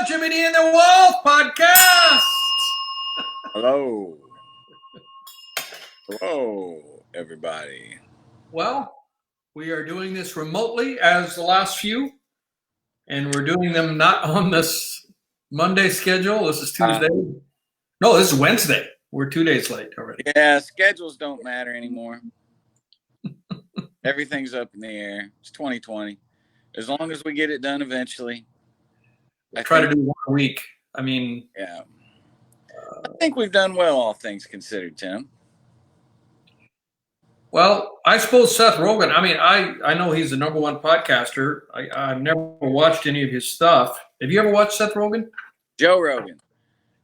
Jimmy D and the Wolf podcast. Hello. Hello, everybody. Well, we are doing this remotely as the last few, and we're doing them not on this Monday schedule. This is Tuesday. No, this is Wednesday. We're 2 days late already. Yeah, schedules don't matter anymore. Everything's up in the air. It's 2020. As long as we get it done eventually. I try to do one a week. Yeah. I think we've done well, all things considered, Tim. Well, I suppose Seth Rogan. I know he's the number one podcaster. I've never watched any of his stuff. Have you ever watched Seth Rogan? Joe Rogan.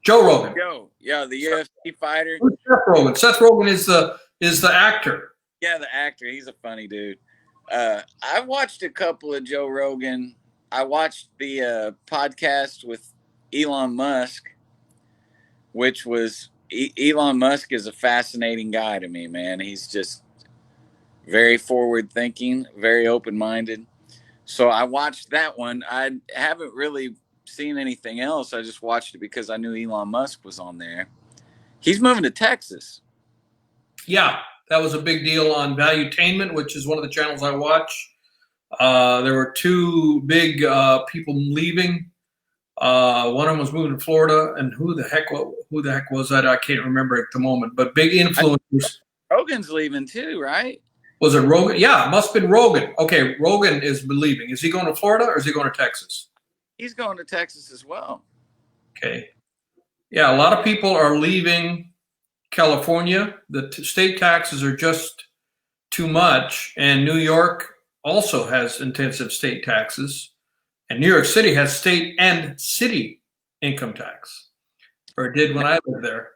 Joe Rogan. Yeah, the UFC fighter. Who's Seth Rogan? Seth Rogan is the actor. Yeah, the actor. He's a funny dude. I watched a couple of Joe Rogan. I watched the podcast with Elon Musk, which was Elon Musk is a fascinating guy to me, man. He's just very forward thinking, very open minded. So I watched that one. I haven't really seen anything else. I just watched it because I knew Elon Musk was on there. He's moving to Texas. Yeah, that was a big deal on Valuetainment, which is one of the channels I watch. There were two big people leaving. One of them was moving to Florida, and who the heck was that? I can't remember at the moment. But big influencers. Rogan's leaving too, right? Was it Rogan? Yeah, it must have been Rogan. Okay, Rogan is leaving. Is he going to Florida or is he going to Texas? He's going to Texas as well. Okay. Yeah, a lot of people are leaving California. The state taxes are just too much, and New York also has intensive state taxes, and New York City has state and city income tax, or did when I lived there.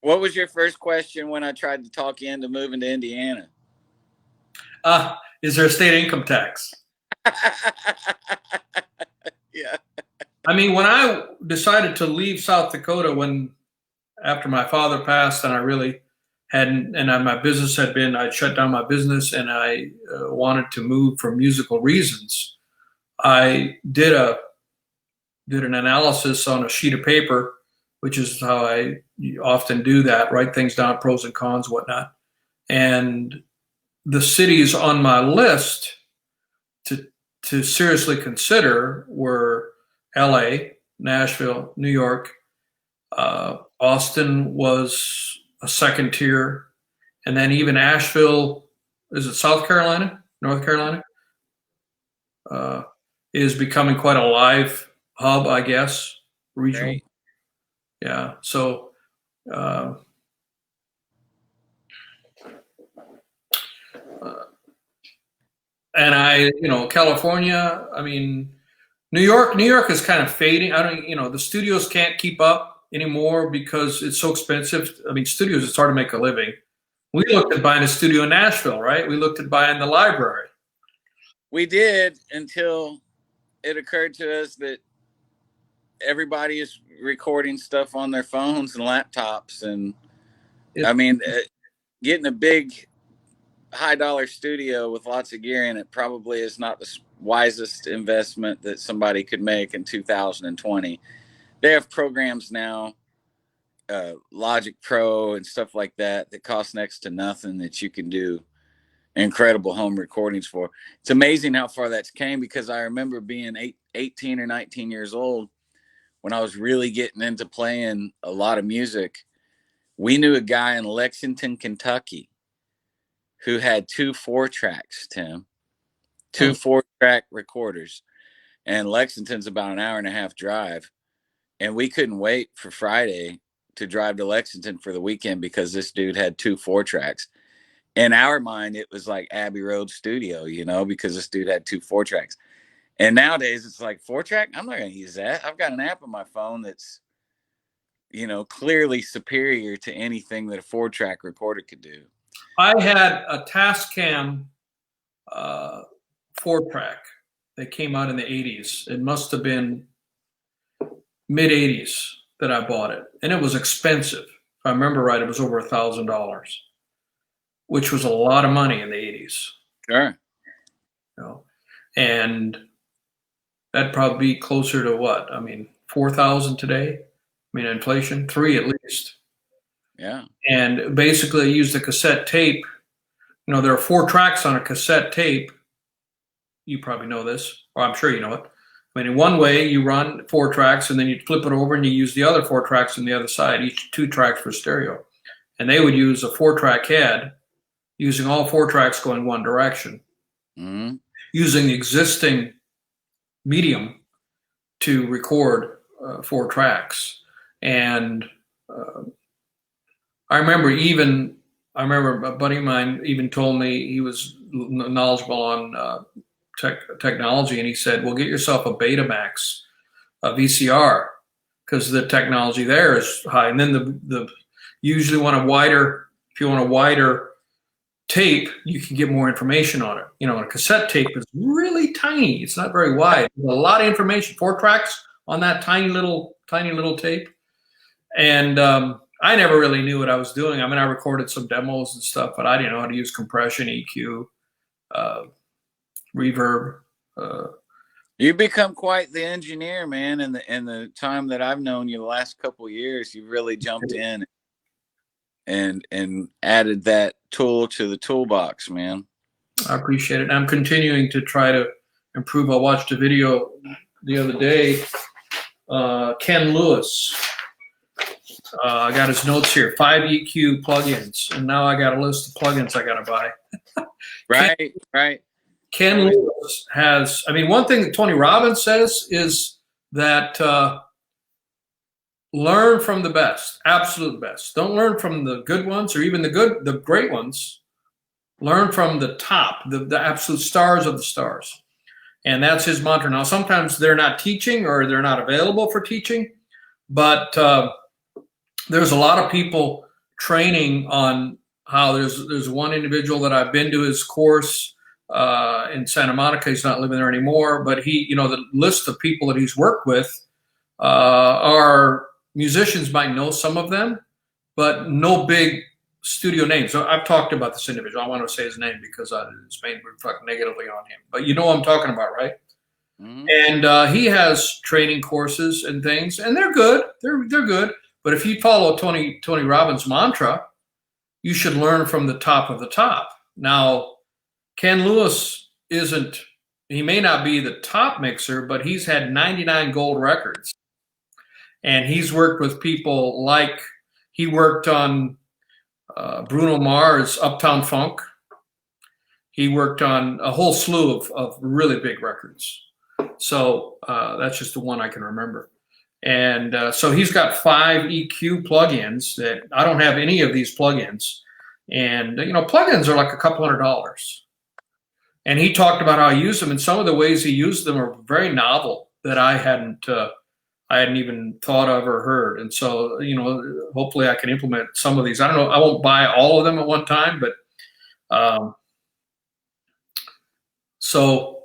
What was your first question when I tried to talk you into moving to Indiana? Is there a state income tax? Yeah. I mean, when I decided to leave South Dakota after my father passed, and I really hadn't, and my business I'd shut down my business, and I wanted to move for musical reasons. I did an analysis on a sheet of paper, which is how I often do that, write things down, pros and cons, whatnot. And the cities on my list to seriously consider were LA, Nashville, New York, Austin was a second tier, and then even Asheville, is it South Carolina, North Carolina, is becoming quite a live hub, I guess, regional. Right. Yeah, so and California, New York is kind of fading. The studios can't keep up anymore because it's so expensive. Studios, it's hard to make a living. We looked at buying a studio in Nashville, right? We looked at buying the library. We did, until it occurred to us that everybody is recording stuff on their phones and laptops. And getting a big high-dollar studio with lots of gear in it probably is not the wisest investment that somebody could make in 2020. They have programs now, Logic Pro and stuff like that cost next to nothing, that you can do incredible home recordings for. It's amazing how far that's came, because I remember being 18 or 19 years old when I was really getting into playing a lot of music. We knew a guy in Lexington, Kentucky, who had 2 4-tracks, Tim. 2 4-track recorders. And Lexington's about an hour and a half drive. And we couldn't wait for Friday to drive to Lexington for the weekend because this dude had 2 4-tracks. In our mind, it was like Abbey Road Studio, because this dude had 2 4-tracks. And nowadays it's like, 4-track? I'm not going to use that. I've got an app on my phone that's, clearly superior to anything that a 4-track recorder could do. I had a Tascam 4-track that came out in the 80s. It must have been mid 80s that I bought it. And it was expensive. If I remember right, it was over $1,000, which was a lot of money in the 80s. Sure. And that'd probably be closer to what? 4,000 today. I mean, inflation, 3 at least. Yeah. And basically I used a cassette tape. You know, there are 4 tracks on a cassette tape. You probably know this, or I'm sure you know it. I mean, in one way, you run 4 tracks, and then you flip it over and you use the other 4 tracks on the other side, each 2 tracks for stereo. And they would use a 4-track head, using all 4 tracks going one direction, using the existing medium to record 4 tracks. And I remember a buddy of mine even told me, he was knowledgeable on technology, and he said, well, get yourself a Betamax, a VCR, because the technology there is high. And then the you usually want a wider, if you want a wider tape, you can get more information on it. You know, a cassette tape is really tiny. It's not very wide. There's a lot of information, 4 tracks on that tiny little tape. And I never really knew what I was doing. I mean, I recorded some demos and stuff, but I didn't know how to use compression, EQ, reverb. You become quite the engineer, man. In the time that I've known you, the last couple of years, you really jumped in and added that tool to the toolbox, man. I appreciate it. I'm continuing to try to improve. I watched a video the other day. Ken Lewis. I got his notes here. 5 EQ plugins, and now I got a list of plugins I got to buy. Right. Ken Lewis has. I mean, one thing that Tony Robbins says is that learn from the best, absolute best. Don't learn from the good ones or even the great ones. Learn from the top, the absolute stars of the stars. And that's his mantra. Now, sometimes they're not teaching or they're not available for teaching, but there's a lot of people training on how there's one individual that I've been to his course in Santa Monica. He's not living there anymore, but he, you know, the list of people that he's worked with are musicians. Might know some of them, but no big studio names. So I've talked about this individual. I want to say his name because it's made me reflect negatively on him. But you know what I'm talking about, right? Mm-hmm. And he has training courses and things, and they're good. They're good. But if you follow Tony Robbins' mantra, you should learn from the top of the top. Now, Ken Lewis he may not be the top mixer, but he's had 99 gold records. And he's worked with people like, he worked on Bruno Mars' Uptown Funk. He worked on a whole slew of really big records. So that's just the one I can remember. And so he's got 5 EQ plugins that I don't have any of these plugins. And, you know, plugins are like a couple $100. And he talked about how he used them, and some of the ways he used them are very novel that I hadn't even thought of or heard. And so, you know, hopefully I can implement some of these. I don't know. I won't buy all of them at one time, but so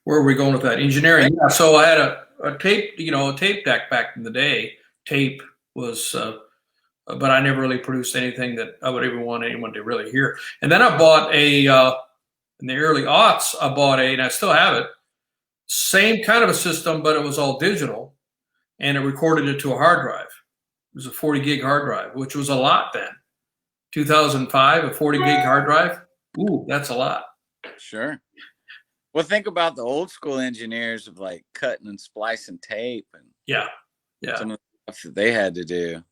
where are we going with that? Engineering. Yeah, so I had a tape, you know, a tape deck back in the day. Tape was, but I never really produced anything that I would ever want anyone to really hear. And then I bought in the early aughts, and I still have it, same kind of a system, but it was all digital, and it recorded it to a hard drive. It was a 40 gig hard drive, which was a lot then. 2005, a 40 gig hard drive. Ooh, that's a lot. Sure. Well, think about the old school engineers of like cutting and splicing tape and yeah, some of the stuff that they had to do.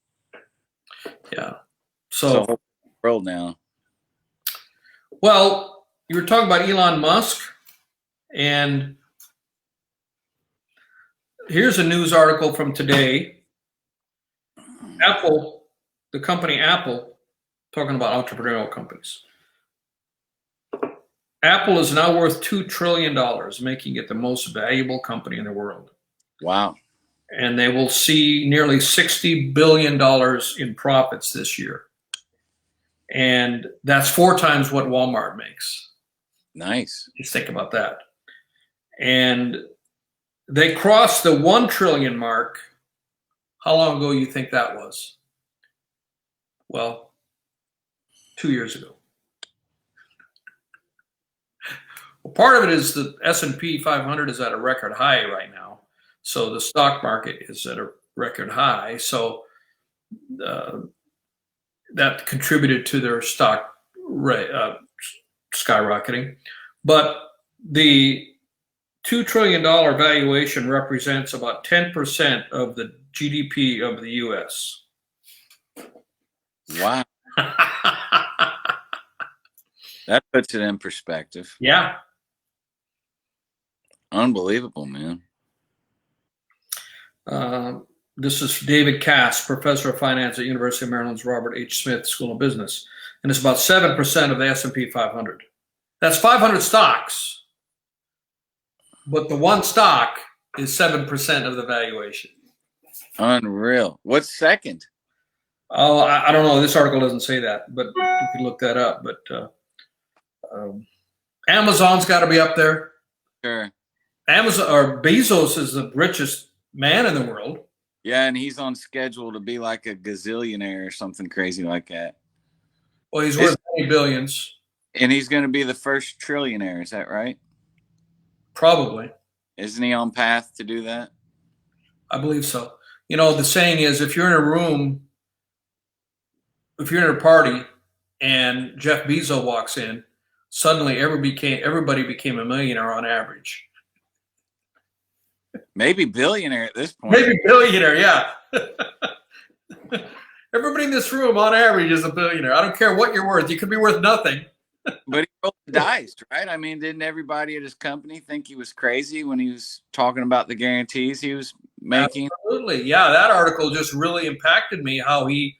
Yeah. So it's a whole world now. Well, you were talking about Elon Musk, and here's a news article from today. Apple, the company Apple, talking about entrepreneurial companies. Apple is now worth $2 trillion, making it the most valuable company in the world. Wow. And they will see nearly $60 billion in profits this year. And that's 4 times what Walmart makes. Nice. Just think about that. And they crossed the 1 trillion mark. How long ago you think that was? Well, 2 years ago. Well, part of it is the S&P 500 is at a record high right now. So the stock market is at a record high. So that contributed to their stock skyrocketing. But the $2 trillion valuation represents about 10% of the GDP of the U.S. Wow. That puts it in perspective. Yeah. Unbelievable, man. This is David Cass, professor of finance at University of Maryland's Robert H. Smith School of Business. And it's about 7% of the S&P 500. That's 500 stocks. But the one stock is 7% of the valuation. Unreal. What's second? Oh, I don't know. This article doesn't say that, but you can look that up. But Amazon's got to be up there. Sure. Amazon or Bezos is the richest man in the world. Yeah, and he's on schedule to be like a gazillionaire or something crazy like that. Well, he's worth many billions. And he's going to be the first trillionaire. Is that right? Probably. Isn't he on path to do that? I believe so. You know, the saying is, if you're in a room, if you're in a party and Jeff Bezos walks in, suddenly everybody became a millionaire on average. Maybe billionaire at this point. Maybe billionaire, yeah. Everybody in this room on average is a billionaire. I don't care what you're worth. You could be worth nothing. But he rolled the dice, right? I mean, didn't everybody at his company think he was crazy when he was talking about the guarantees he was making? Absolutely. Yeah, that article just really impacted me, how we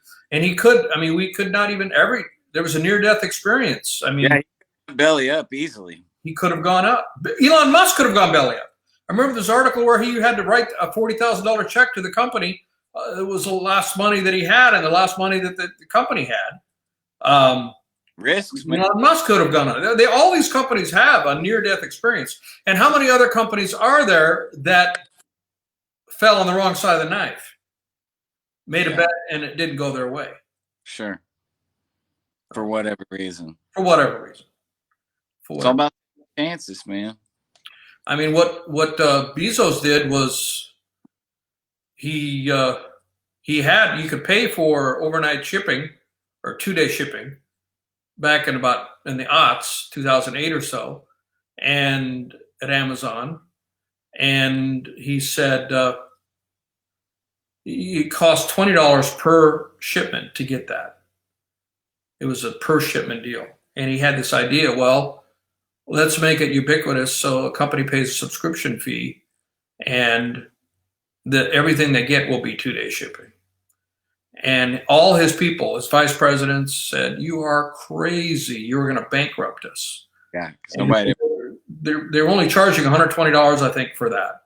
could not even there was a near-death experience. I mean, yeah, he could belly up easily. He could have gone up. Elon Musk could have gone belly up. I remember this article where he had to write a $40,000 check to the company. It was the last money that he had and the last money that the company had. Risks. Elon Musk could have gone on. All these companies have a near-death experience. And how many other companies are there that fell on the wrong side of the knife, made a bet, and it didn't go their way? Sure. For whatever reason. For whatever reason. It's all about chances, man. I mean, what Bezos did was you could pay for overnight shipping or 2-day shipping back in the aughts, 2008 or so, and at Amazon. And he said it cost $20 per shipment to get that. It was a per shipment deal. And he had this idea, well, let's make it ubiquitous so a company pays a subscription fee and that everything they get will be 2-day shipping. And all his people, his vice presidents, said, "You are crazy. You're going to bankrupt us." Yeah, nobody. They're only charging $120, I think, for that.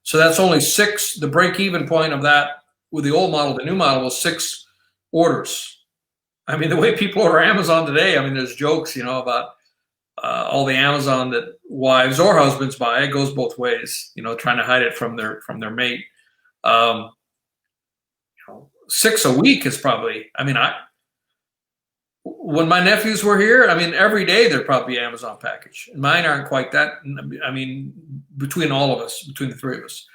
So that's only 6. The break-even point of that with the old model, the new model was 6 orders. I mean, the way people order Amazon today, I mean, there's jokes, about all the Amazon that wives or husbands buy. It goes both ways, trying to hide it from their mate. 6 a week is probably, when my nephews were here, every day there'd probably be an Amazon package. And mine aren't quite that. Between all of us, between the 3 of us.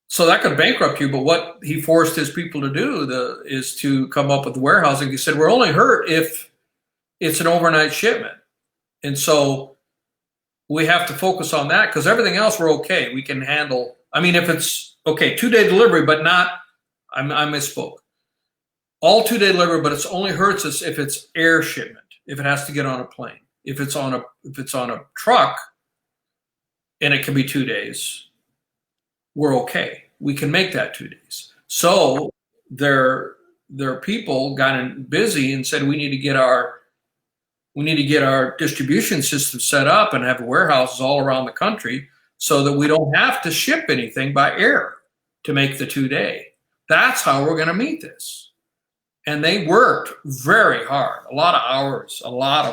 So that could bankrupt you. But what he forced his people to do is to come up with warehousing. He said, we're only hurt if it's an overnight shipment. And so we have to focus on that because everything else we're okay. We can handle. If it's okay, 2-day delivery, but not, I misspoke. All 2-day delivery, but it's only hurts us if it's air shipment, if it has to get on a plane. If it's on a truck and it can be 2 days, we're okay. We can make that 2 days. So their people got busy and said we need to get our distribution system set up and have warehouses all around the country so that we don't have to ship anything by air to make the 2-day. That's how we're going to meet this. And they worked very hard, a lot of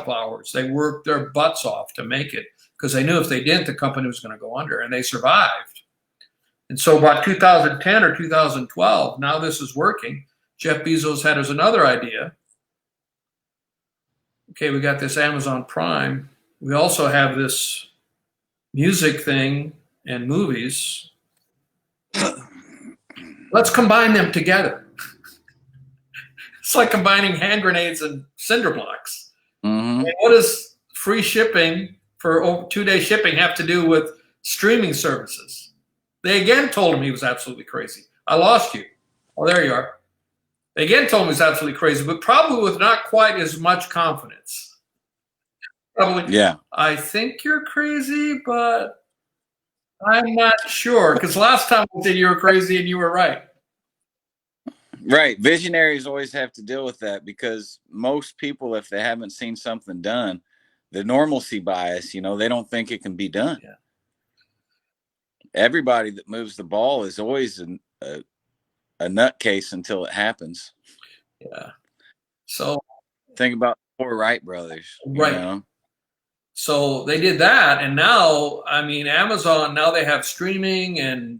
hours. They worked their butts off to make it because they knew if they didn't, the company was going to go under, and they survived. And so about 2010 or 2012, now this is working. Jeff Bezos had another idea. Okay, we got this Amazon Prime. We also have this music thing and movies. Let's combine them together. It's like combining hand grenades and cinder blocks. Mm-hmm. And what does free shipping for 2-day shipping have to do with streaming services? They again told him he was absolutely crazy. I lost you. Oh, there you are. They again told him he was absolutely crazy, but probably with not quite as much confidence. Probably, yeah. I think you're crazy, but I'm not sure. Because last time we said you were crazy and you were right. Right. Visionaries always have to deal with that because most people, if they haven't seen something done, the normalcy bias, they don't think it can be done. Yeah. Everybody that moves the ball is always a nutcase until it happens. Yeah. So think about the four Wright brothers. Right. So they did that, and now, Amazon, now they have streaming, and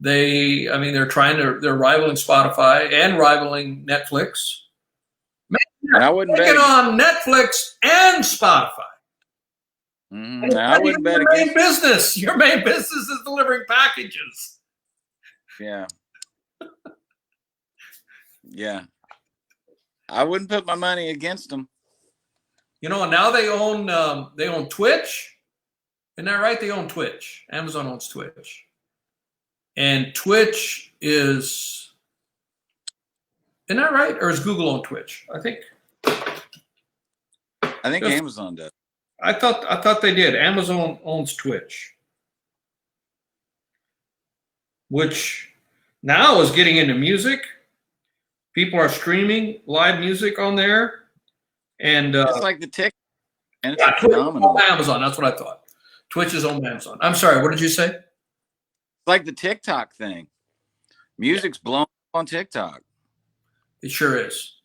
they're rivaling Spotify and rivaling Netflix. And I wouldn't bet on Netflix and Spotify. Mm-hmm. I wouldn't bet against your main business is delivering packages. Yeah. Yeah. I wouldn't put my money against them. And now they own Twitch. Isn't that right? They own Twitch. Amazon owns Twitch. And Twitch isn't that right? Or is Google on Twitch? I think Amazon does. I thought they did. Amazon owns Twitch, which now is getting into music. People are streaming live music on there, and it's like the tick. And it's phenomenal. Amazon. That's what I thought. Twitch is on Amazon. I'm sorry. What did you say? It's like the TikTok thing. Music's blown up on TikTok. It sure is.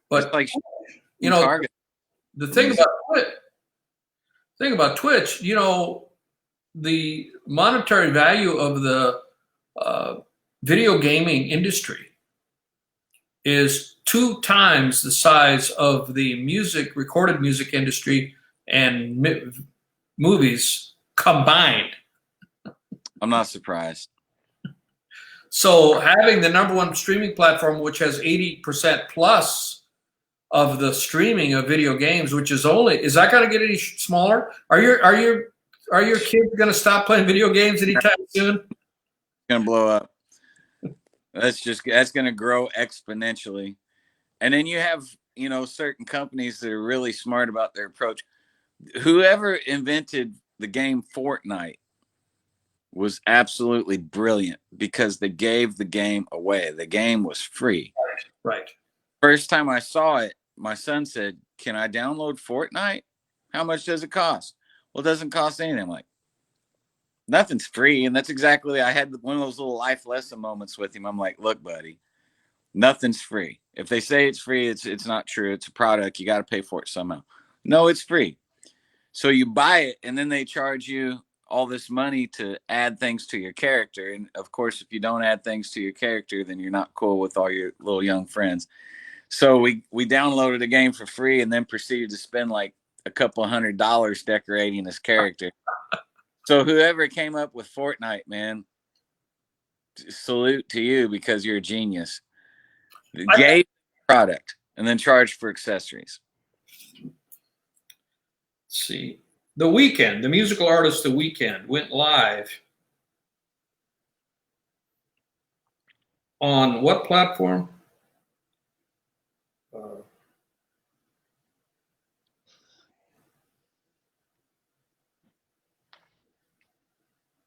But it's like Target. The thing about Twitch, the monetary value of the video gaming industry is 2 times the size of the recorded music industry and movies combined. I'm not surprised. So having the #1 streaming platform, which has 80% plus of the streaming of video games, is that going to get any smaller? Are your kids going to stop playing video games anytime soon? It's going to blow up. That's going to grow exponentially. And then you have, certain companies that are really smart about their approach. Whoever invented the game Fortnite was absolutely brilliant because they gave the game away. The game was free. Right. First time I saw it, my son said, "Can I download Fortnite? How much does it cost?" Well, it doesn't cost anything. I'm like, nothing's free. And that's exactly, I had one of those little life lesson moments with him. I'm like, look, buddy, nothing's free. If they say it's free, it's not true. It's a product. You got to pay for it somehow. No, it's free. So you buy it, and then they charge you all this money to add things to your character. And of course, if you don't add things to your character, then you're not cool with all your little young friends. So we downloaded the game for free and then proceeded to spend like a couple $100 decorating this character. So whoever came up with Fortnite, man, salute to you because you're a genius. Gave product and then charged for accessories. Let's see. The Weeknd, the musical artist The Weeknd, went live on what platform?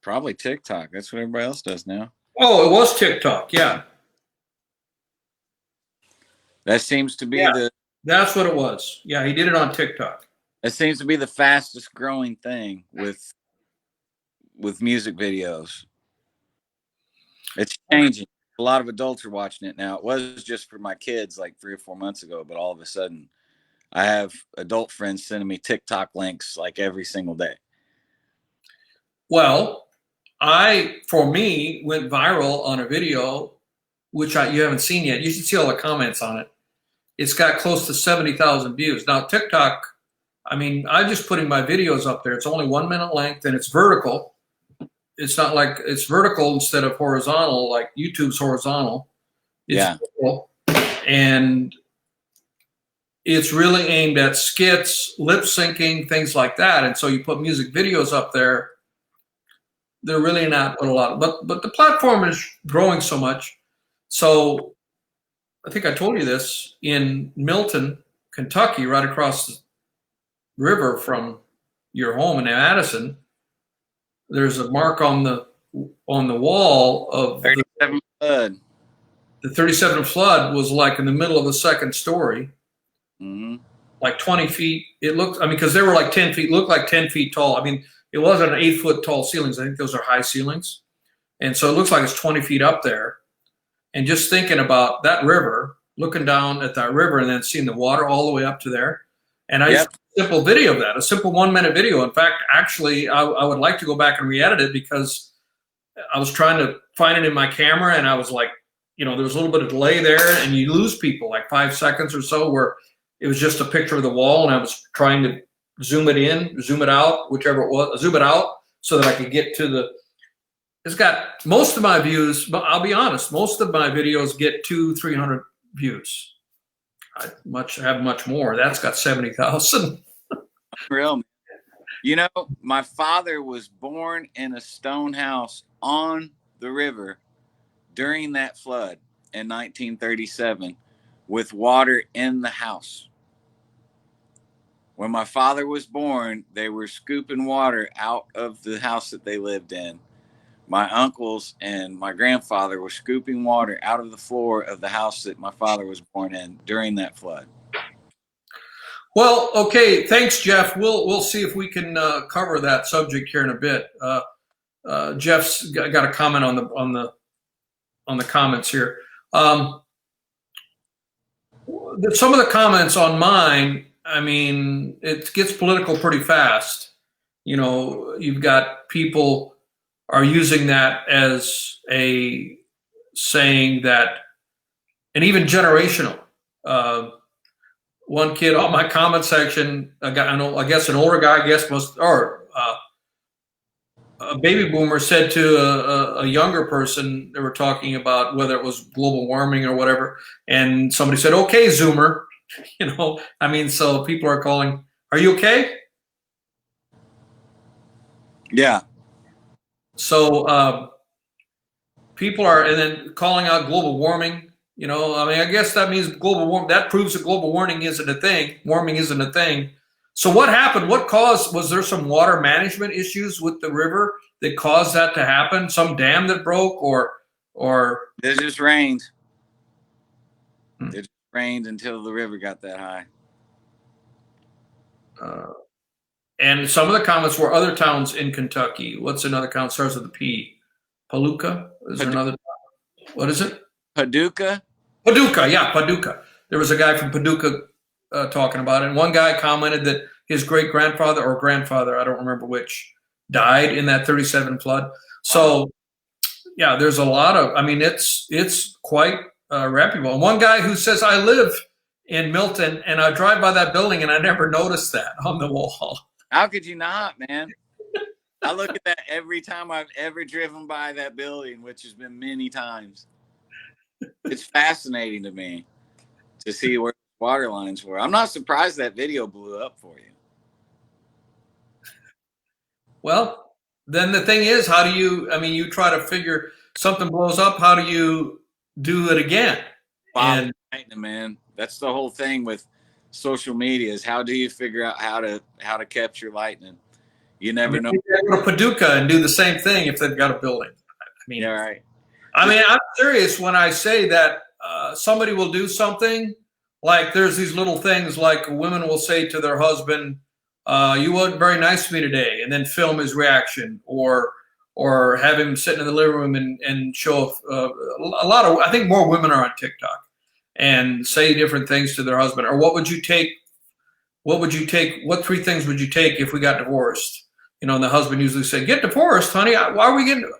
Probably TikTok. That's what everybody else does now. Oh, it was TikTok. Yeah. That seems to be That's what it was. Yeah, he did it on TikTok. That seems to be the fastest growing thing with music videos. It's changing. A lot of adults are watching it now. It was just for my kids like 3 or 4 months ago, but all of a sudden I have adult friends sending me TikTok links like every single day. Well, for me, went viral on a video, which you haven't seen yet. You should see all the comments on it. It's got close to 70,000 views. Now, TikTok, I'm just putting my videos up there. It's only 1 minute length, and it's vertical. it's not like it's vertical instead of horizontal, like YouTube's horizontal. It's vertical, and it's really aimed at skits, lip syncing, things like that. And so you put music videos up there. They're really not a lot, but the platform is growing so much. So I think I told you this, in Milton, Kentucky, right across the river from your home in Madison, there's a mark on the wall of 37 flood. The 37 flood was like in the middle of the second story, like 20 feet. It looked, I mean, because they were like 10 feet, looked like 10 feet tall. I mean, it wasn't 8-foot tall ceilings. I think those are high ceilings. And so it looks like it's 20 feet up there. And just thinking about that river, looking down at that river and then seeing the water all the way up to there. And I just a simple video of that, a simple 1-minute video. In fact, actually, I would like to go back and re-edit it because I was trying to find it in my camera and I was like, you know, there was a little bit of delay there and you lose people like 5 seconds or so where it was just a picture of the wall and I was trying to zoom it in, zoom it out, whichever it was, zoom it out so that I could get to the, it's got most of my views, but I'll be honest, most of my videos get 200-300 views. I have much more. That's got 70,000. Real. You know, my father was born in a stone house on the river during that flood in 1937 with water in the house. When my father was born, they were scooping water out of the house that they lived in. My uncles and my grandfather were scooping water out of the floor of the house that my father was born in during that flood. Well, okay. Thanks, Jeff. We'll see if we can cover that subject here in a bit. Jeff's got a comment on the comments here. Some of the comments on mine, I mean, it gets political pretty fast. You know, you've got people are using that as a saying that, and even generational. One kid on my comment section, I guess an older guy, a baby boomer said to a younger person, they were talking about whether it was global warming or whatever, and somebody said, "Okay, Zoomer," you know. I mean, so people are calling, "Are you okay?" Yeah. So people are, and then calling out global warming. You know, I mean, I guess that means global warming. That proves that global warming isn't a thing. Warming isn't a thing. So what happened? What caused? Was there some water management issues with the river that caused that to happen? Some dam that broke, or it just rained. It just rained until the river got that high. And some of the comments were other towns in Kentucky. What's another town? Starts with a P. Paducah? Is there another? What is it? Paducah? Paducah, yeah, Paducah. There was a guy from Paducah talking about it. And one guy commented that his great-grandfather or grandfather, I don't remember which, died in that 37 flood. So, yeah, there's a lot of, I mean, it's quite reputable. And one guy who says, I live in Milton and I drive by that building and I never noticed that on the wall. How could you not, man? I look at that every time I've ever driven by that building, which has been many times. It's fascinating to me to see where water lines were. I'm not surprised that video blew up for you. Well, then the thing is, how do you, I mean, you try to figure something blows up, how do you do it again? And man, that's the whole thing with social media is how do you figure out how to capture lightning? You never know. You go to Paducah and do the same thing if they've got a building. I mean, yeah, right. I mean, I'm serious when I say that somebody will do something like there's these little things like women will say to their husband, you weren't very nice to me today, and then film his reaction, or have him sitting in the living room and show a lot of, I think more women are on TikTok and say different things to their husband. Or what would you take? What 3 things would you take if we got divorced? You know, and the husband usually say, get divorced, honey. Why are we getting,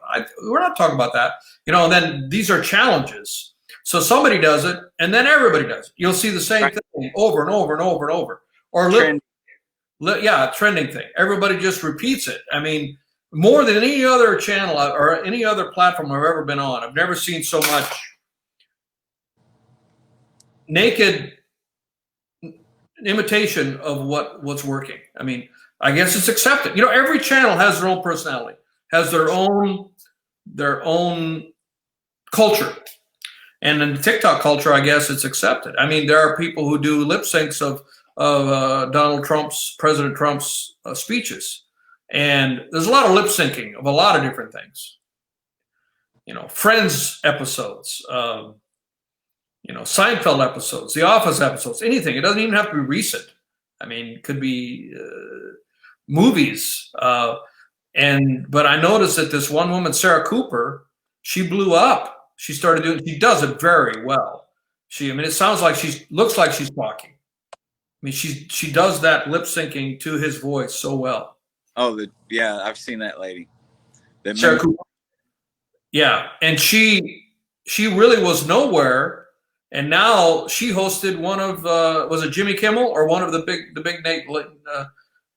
we're not talking about that. You know, and then these are challenges. So somebody does it and then everybody does it. You'll see the same thing over and over and over and over. Or trending thing. Everybody just repeats it. I mean, more than any other channel or any other platform I've ever been on. I've never seen so much naked imitation of what's working. I mean, I guess it's accepted. Every channel has their own personality, has their own culture. And in the TikTok culture, I guess it's accepted. I mean, there are people who do lip syncs of President Trump's speeches. And there's a lot of lip syncing of a lot of different things. Friends episodes, Seinfeld episodes, The Office episodes, anything. It doesn't even have to be recent. I mean, it could be movies. But I noticed that this one woman, Sarah Cooper, she blew up. She does it very well. It sounds like looks like she's talking. I mean, she does that lip syncing to his voice so well. Oh, yeah, I've seen that lady. Sarah Cooper. Yeah, and she really was nowhere, and now she hosted one of was it Jimmy Kimmel or one of the big name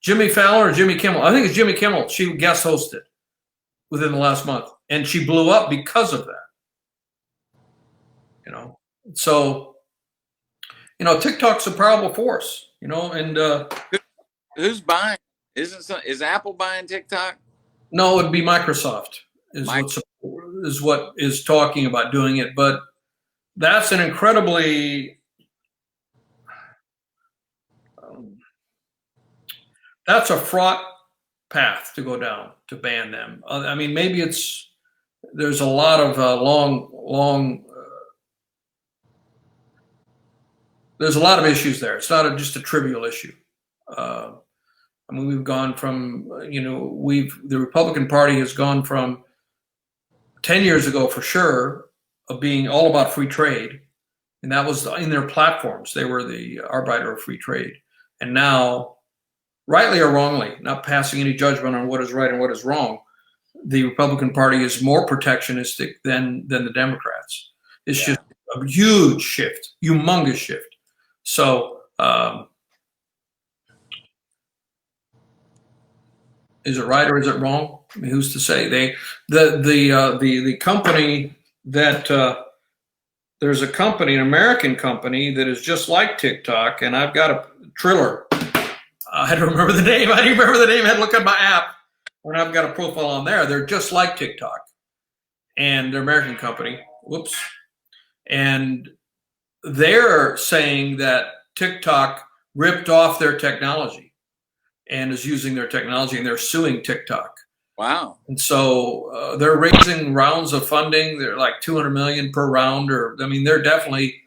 Jimmy Fallon or Jimmy Kimmel? I think it's Jimmy Kimmel. She guest hosted within the last month, and she blew up because of that. So TikTok's a powerful force. And who's buying? Is Apple buying TikTok? No, it'd be Microsoft is what is talking about doing it, but that's an incredibly that's a fraught path to go down to ban them. I mean, maybe there's a lot of long. There's a lot of issues there. It's not just a trivial issue. I mean, we've gone from, the Republican Party has gone from 10 years ago for sure of being all about free trade. And that was in their platforms. They were the arbiter of free trade. And now, rightly or wrongly, not passing any judgment on what is right and what is wrong, the Republican Party is more protectionistic than the Democrats. It's just a huge shift, humongous shift. So, is it right or is it wrong? I mean, who's to say? The company that there's a company, an American company that is just like TikTok, and I've got a Triller. I don't remember the name. I didn't remember the name. I had to look at my app when I've got a profile on there. They're just like TikTok, and they're an American company. Whoops, and they're saying that TikTok ripped off their technology and is using their technology, and they're suing TikTok. Wow. And so they're raising rounds of funding. They're like $200 million per round, they're definitely,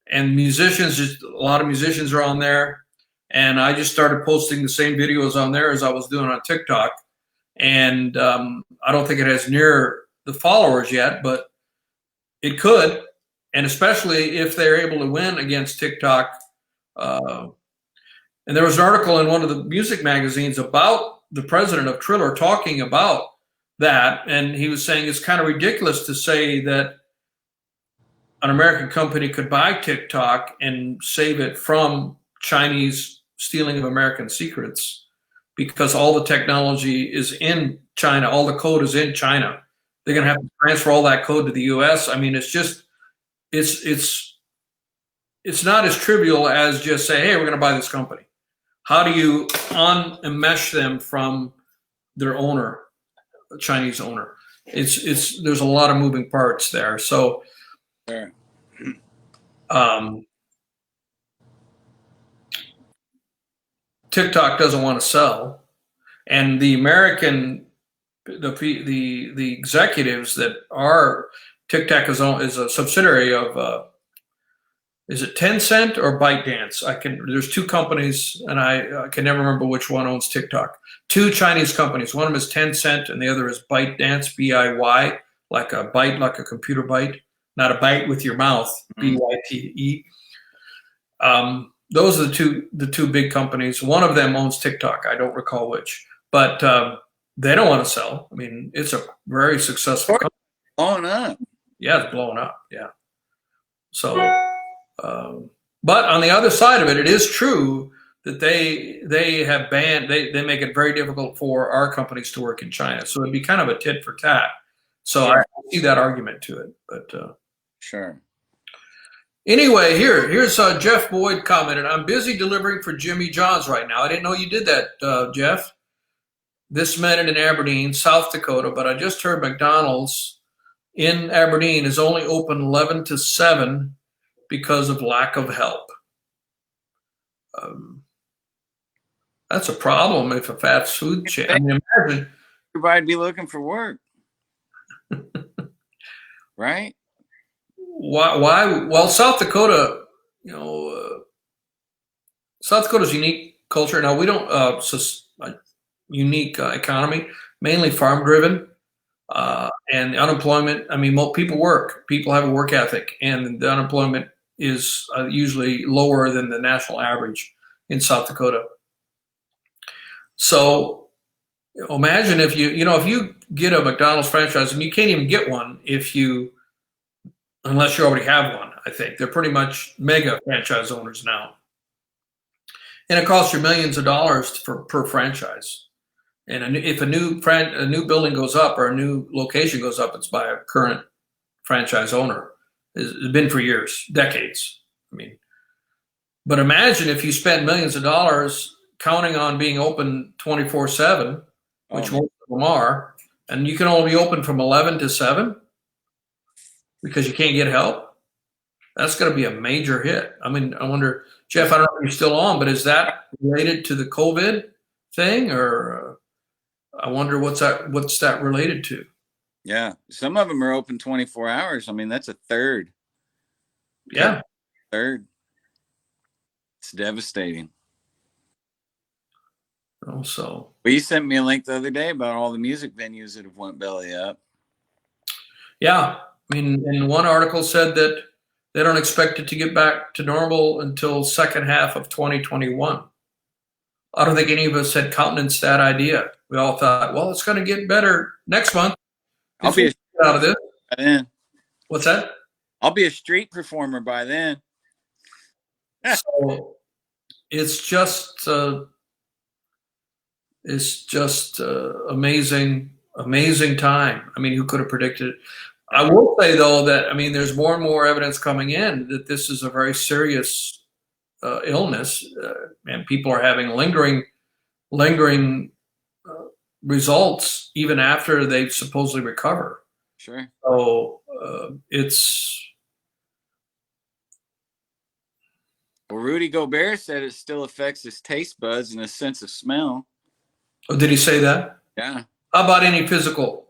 and musicians, just a lot of musicians are on there. And I just started posting the same videos on there as I was doing on TikTok. And I don't think it has near the followers yet, but it could. And especially if they're able to win against TikTok. And there was an article in one of the music magazines about the president of Triller talking about that. And he was saying it's kind of ridiculous to say that an American company could buy TikTok and save it from Chinese stealing of American secrets, because all the technology is in China. All the code is in China. They're going to have to transfer all that code to the US. I mean, it's just, it's not as trivial as just say, hey, we're going to buy this company. How do you unmesh them from their owner, the Chinese owner? There's a lot of moving parts there. So, TikTok doesn't want to sell, and the American, the executives that are TikTok is a subsidiary of. Is it Tencent or ByteDance? There's two companies, and I can never remember which one owns TikTok. Two Chinese companies. One of them is Tencent, and the other is ByteDance, B-I-Y, like a byte, like a computer byte, not a bite with your mouth, B-Y-T-E. Those are the two big companies. One of them owns TikTok. I don't recall which, but they don't want to sell. I mean, it's a very successful company. Blowing up. Yeah, it's blowing up. Yeah. So. But on the other side of it, it is true that they have banned. They make it very difficult for our companies to work in China. So it'd be kind of a tit for tat. So Yeah. I see that argument to it, but. Sure. Anyway, here's Jeff Boyd commented, I'm busy delivering for Jimmy John's right now. I didn't know you did that, Jeff. This minute in Aberdeen, South Dakota, but I just heard McDonald's in Aberdeen is only open 11 to 7 because of lack of help. That's a problem if a fast food chain. I mean, imagine. Everybody'd be looking for work. Right? Why? Well, South Dakota, South Dakota's unique culture. Now, we don't, unique economy, mainly farm driven. And the unemployment, I mean, people work, people have a work ethic, and the unemployment is usually lower than the national average in South Dakota. So imagine if if you get a McDonald's franchise, and you can't even get one unless you already have one. I think they're pretty much mega franchise owners now. And it costs you millions of dollars per franchise. And if a new building goes up or a new location goes up, it's by a current franchise owner. It's been for years, decades. I mean, but imagine if you spend millions of dollars counting on being open 24/7, which most of them are, and you can only be open from 11 to 7 because you can't get help. That's going to be a major hit. I mean, I wonder, Jeff, I don't know if you're still on, but is that related to the COVID thing, or I wonder what's that related to? Yeah, some of them are open 24 hours. I mean, that's a third. Yeah, third. It's devastating. Also, but you sent me a link the other day about all the music venues that have went belly up. Yeah, I mean, and one article said that they don't expect it to get back to normal until second half of 2021. I don't think any of us had countenanced that idea. We all thought, well, it's going to get better next month. I'll be out of this by then. What's that? I'll be a street performer by then. So it's just amazing time. I mean, who could have predicted it? I will say though that there's more and more evidence coming in that this is a very serious illness, and people are having lingering results even after they supposedly recover. Sure. So it's. Well, Rudy Gobert said it still affects his taste buds and his sense of smell. Oh, did he say that? Yeah. How about any physical?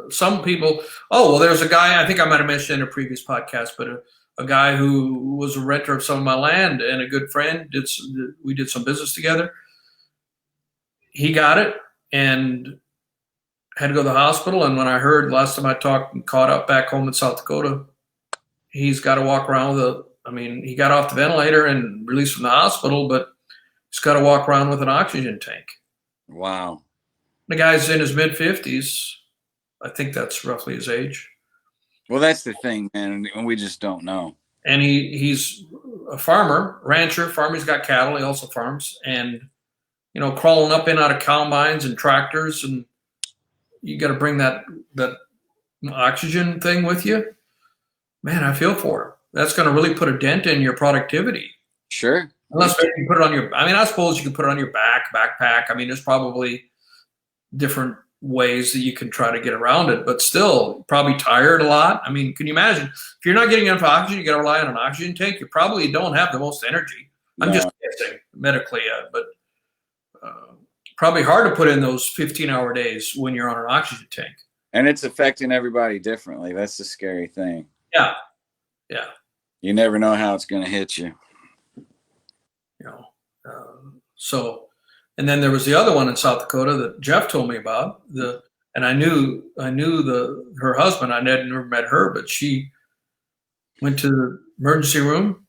Some people. Oh, well, there's a guy. I think I might have mentioned in a previous podcast, but a guy who was a renter of some of my land and a good friend. We did some business together. He got it and had to go to the hospital. And when I heard last time I talked and caught up back home in South Dakota, he's got to walk around with he got off the ventilator and released from the hospital, but he's got to walk around with an oxygen tank. Wow. The guy's in his mid-50s. I think that's roughly his age. Well, that's the thing, man. And we just don't know. And he's a farmer, rancher, farmer. He's got cattle. He also farms. And, crawling up in out of combines and tractors. And you got to bring that oxygen thing with you. Man, I feel for him. That's going to really put a dent in your productivity. Sure. Unless you put it on your, I suppose you could put it on your backpack. There's probably different ways that you can try to get around it, but still probably tired a lot. Can you imagine if you're not getting enough oxygen, you got to rely on an oxygen tank. You probably don't have the most energy. I'm just guessing medically, but probably hard to put in those 15-hour days when you're on an oxygen tank. And it's affecting everybody differently. That's the scary thing. Yeah. You never know how it's going to hit you. So, and then there was the other one in South Dakota that Jeff told me about. And I knew her husband. I never met her, but she went to the emergency room,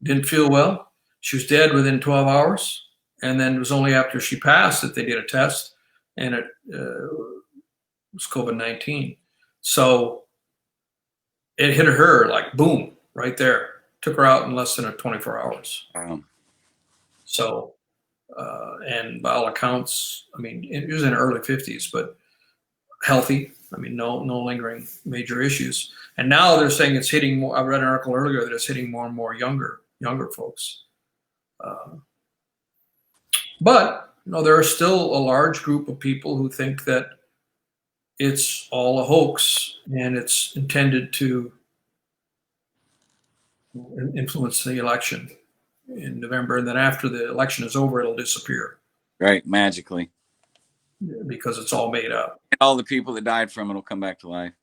didn't feel well. She was dead within 12 hours. And then it was only after she passed that they did a test, and it was COVID-19. So it hit her like boom, right there. Took her out in less than 24 hours. Wow. So, and by all accounts, I mean, it was in the early 50s, but healthy. I mean, no lingering major issues. And now they're saying it's hitting more. I read an article earlier that it's hitting more and more younger folks. But there are still a large group of people who think that it's all a hoax and it's intended to influence the election in November. And then after the election is over, it'll disappear. Right, magically. Because it's all made up. And all the people that died from it will come back to life.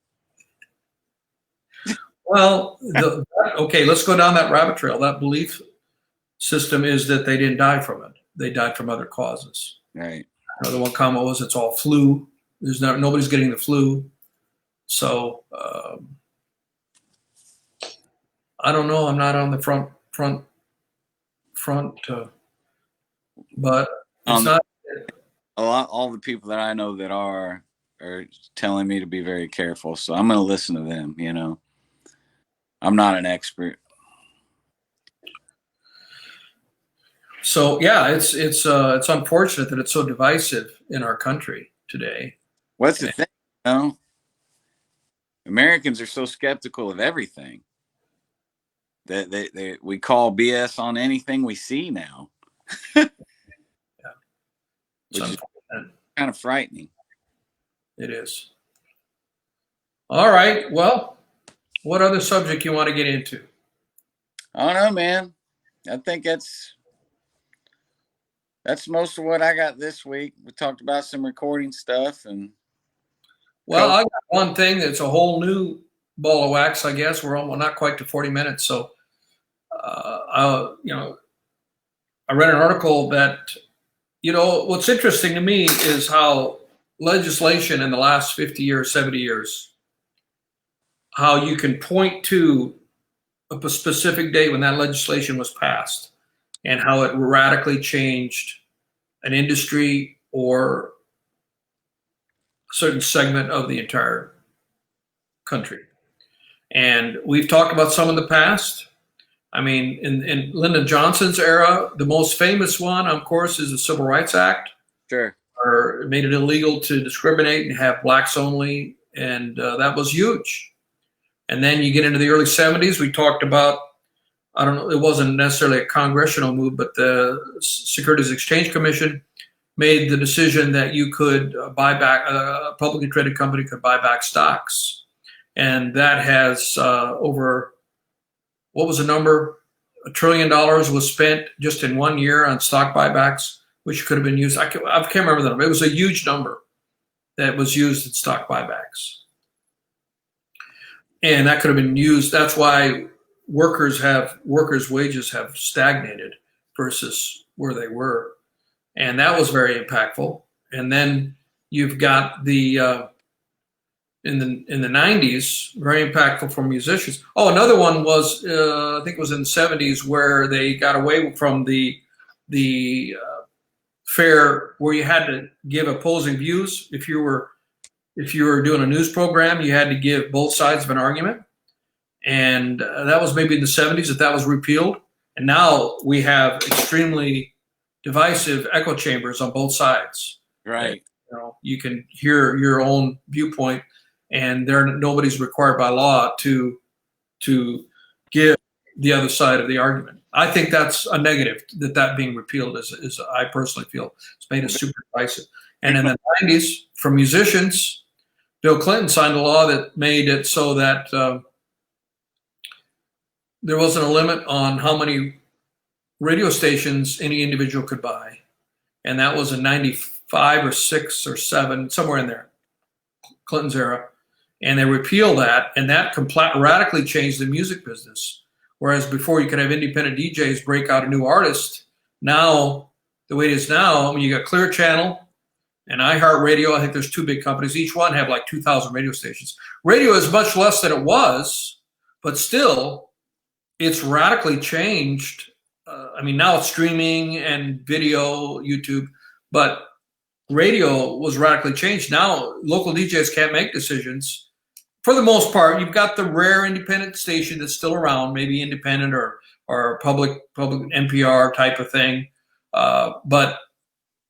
Well, okay, let's go down that rabbit trail. That belief system is that they didn't die from it. They died from other causes. Right. Another one comment was it's all flu. Nobody's getting the flu. So I don't know. I'm not on the front, but it's not. All the people that I know that are telling me to be very careful. So I'm going to listen to them. I'm not an expert. So yeah, it's unfortunate that it's so divisive in our country today. What's the thing? Americans are so skeptical of everything that we call BS on anything we see now. Yeah. Which is kind of frightening. It is. All right. Well, what other subject you want to get into? I don't know, man. I think that's most of what I got this week. We talked about some recording stuff and. Well, I got one thing that's a whole new ball of wax. I guess we're not quite to 40 minutes. So, I read an article that. What's interesting to me is how legislation in the last 50 years, 70 years, how you can point to a specific date when that legislation was passed and how it radically changed an industry or a certain segment of the entire country. And we've talked about some in the past. I mean, in Lyndon Johnson's era, the most famous one, of course, is the Civil Rights Act. Sure. Or it made it illegal to discriminate and have blacks only, and that was huge. And then you get into the early 70s, we talked about, I don't know, it wasn't necessarily a congressional move, but the Securities Exchange Commission made the decision that you could buy back, a publicly traded company could buy back stocks. And that has over, what was the number? $1 trillion was spent just in 1 year on stock buybacks, which could have been used. I can't remember the number. It was a huge number that was used in stock buybacks. And that could have been used. That's why workers' wages have stagnated versus where they were. And that was very impactful. And then you've got the in the 90s, very impactful for musicians. Oh, another one was I think it was in the 70s where they got away from the fair where you had to give opposing views. If you were doing a news program, you had to give both sides of an argument. And that was maybe in the 70s that was repealed. And now we have extremely divisive echo chambers on both sides. Right. You can hear your own viewpoint, and nobody's required by law to give the other side of the argument. I think that's a negative that being repealed is I personally feel it's made it super divisive. And in the 90s, for musicians, Bill Clinton signed a law that made it so that there wasn't a limit on how many radio stations any individual could buy. And that was in 95 or 6 or 7, somewhere in there, Clinton's era. And they repealed that, and that radically changed the music business. Whereas before you could have independent DJs break out a new artist, now, the way it is now, you got Clear Channel and iHeartRadio. I think there's 2 big companies. Each one have like 2,000 radio stations. Radio is much less than it was, but still, it's radically changed. Now it's streaming and video, YouTube, but radio was radically changed. Now local DJs can't make decisions. For the most part, you've got the rare independent station that's still around, maybe independent or public NPR type of thing. But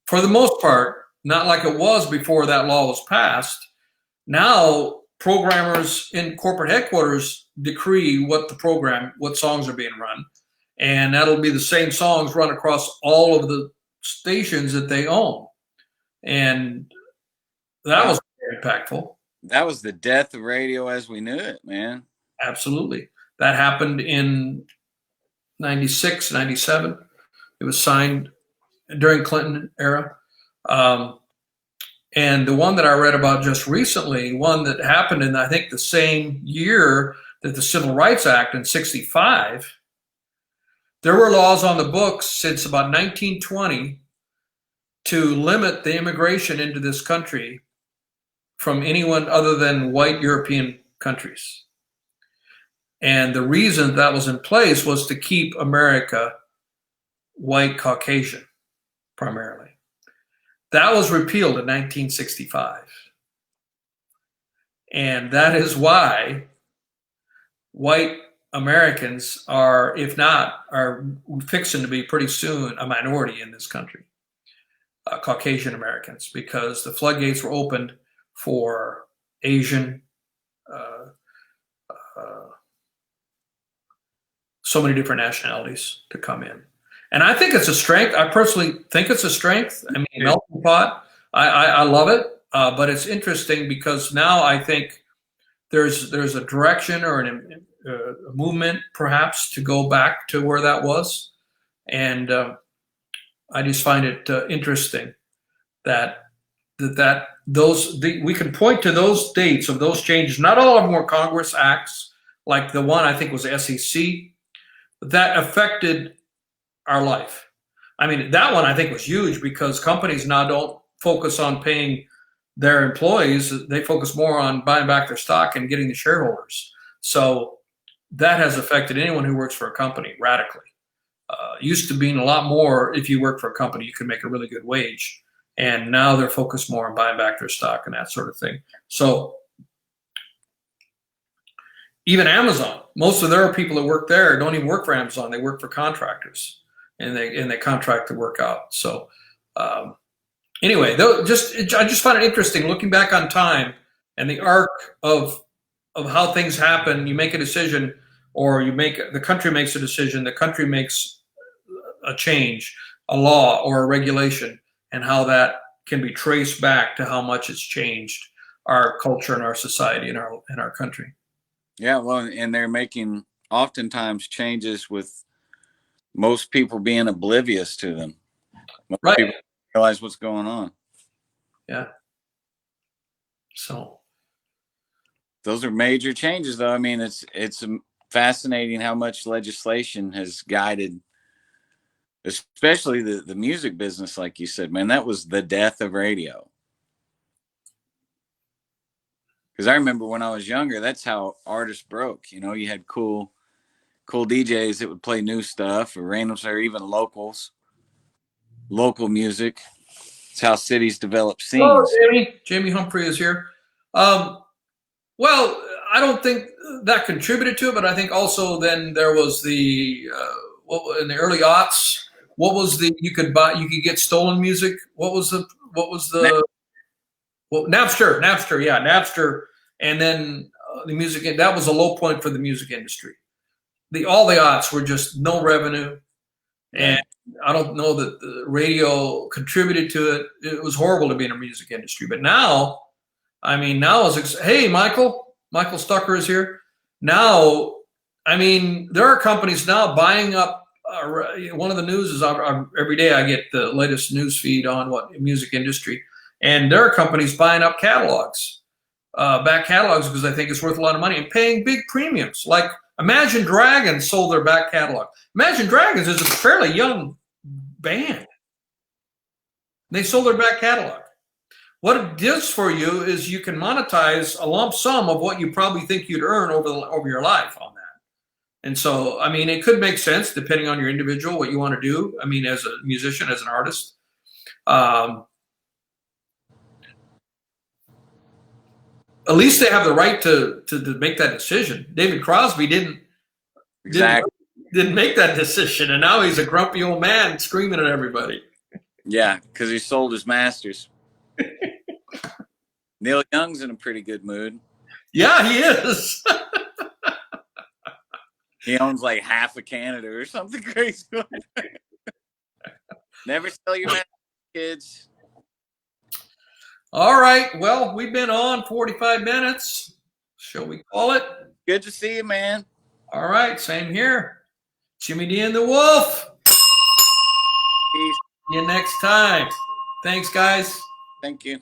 for the most part, not like it was before that law was passed. Now, programmers in corporate headquarters decree what songs are being run, and that'll be the same songs run across all of the stations that they own. And that was very impactful. That was the death of radio as we knew it, man. Absolutely. That happened in 96, 97. It was signed during Clinton era. And the one that I read about just recently, one that happened in, I think, the same year that the Civil Rights Act in 65, there were laws on the books since about 1920 to limit the immigration into this country from anyone other than white European countries. And the reason that was in place was to keep America white Caucasian, primarily. That was repealed in 1965. And that is why white Americans are, if not, are fixing to be pretty soon a minority in this country, Caucasian Americans, because the floodgates were opened for Asian, so many different nationalities to come in. And I think it's a strength. I personally think it's a strength. I mean, melting pot, I love it. But it's interesting because now I think there's a direction or a movement perhaps to go back to where that was. And I just find it interesting that we can point to those dates of those changes. Not all of them were Congress acts, like the one I think was SEC, that affected our life. I mean, that one I think was huge because companies now don't focus on paying their employees. They focus more on buying back their stock and getting the shareholders. So that has affected anyone who works for a company radically. Used to being a lot more, if you work for a company, you could make a really good wage. And now they're focused more on buying back their stock and that sort of thing. So even Amazon, most of their people that work there don't even work for Amazon. They work for contractors, and they contract the work out. So anyway, I just find it interesting looking back on time and the arc of how things happen. You make a decision, or the country makes a decision. The country makes a change, a law or a regulation, and how that can be traced back to how much it's changed our culture and our society and our country. Yeah, well, and they're making oftentimes changes with most people being oblivious to them. Most right. people realize what's going on. Yeah. So those are major changes, though. I mean, it's fascinating how much legislation has guided, especially the music business, like you said, man. That was the death of radio. Because I remember when I was younger, that's how artists broke. You know, you had cool DJs that would play new stuff, or randoms, or even local music. It's how cities develop scenes. Oh, Jamie Humphrey is here. Well, I don't think that contributed to it, but I think also then there was in the early aughts. What was you could get stolen music? What was the Napster, yeah, Napster, and then the music. That was a low point for the music industry. All the aughts were just no revenue, and I don't know that the radio contributed to it. It was horrible to be in a music industry. But now, I mean, hey, Michael Stucker is here. Now, I mean, there are companies now buying up. One of the news is every day I get the latest news feed on music industry. And there are companies buying up catalogs, back catalogs, because I think it's worth a lot of money and paying big premiums. Like Imagine Dragons sold their back catalog. Imagine Dragons is a fairly young band. They sold their back catalog. What it does for you is you can monetize a lump sum of what you probably think you'd earn over your life on that. And so, I mean, it could make sense depending on your individual, what you want to do. I mean, as a musician, as an artist. At least they have the right to make that decision. David Crosby didn't. Exactly. didn't make that decision, and now he's a grumpy old man screaming at everybody. Yeah, because he sold his masters. Neil Young's in a pretty good mood. Yeah, he is. He owns like half of Canada or something crazy. Never sell your masters, kids. All right. Well, we've been on 45 minutes. Shall we call it? Good to see you, man. All right. Same here. Jimmy D and the Wolf. Peace. See you next time. Thanks, guys. Thank you.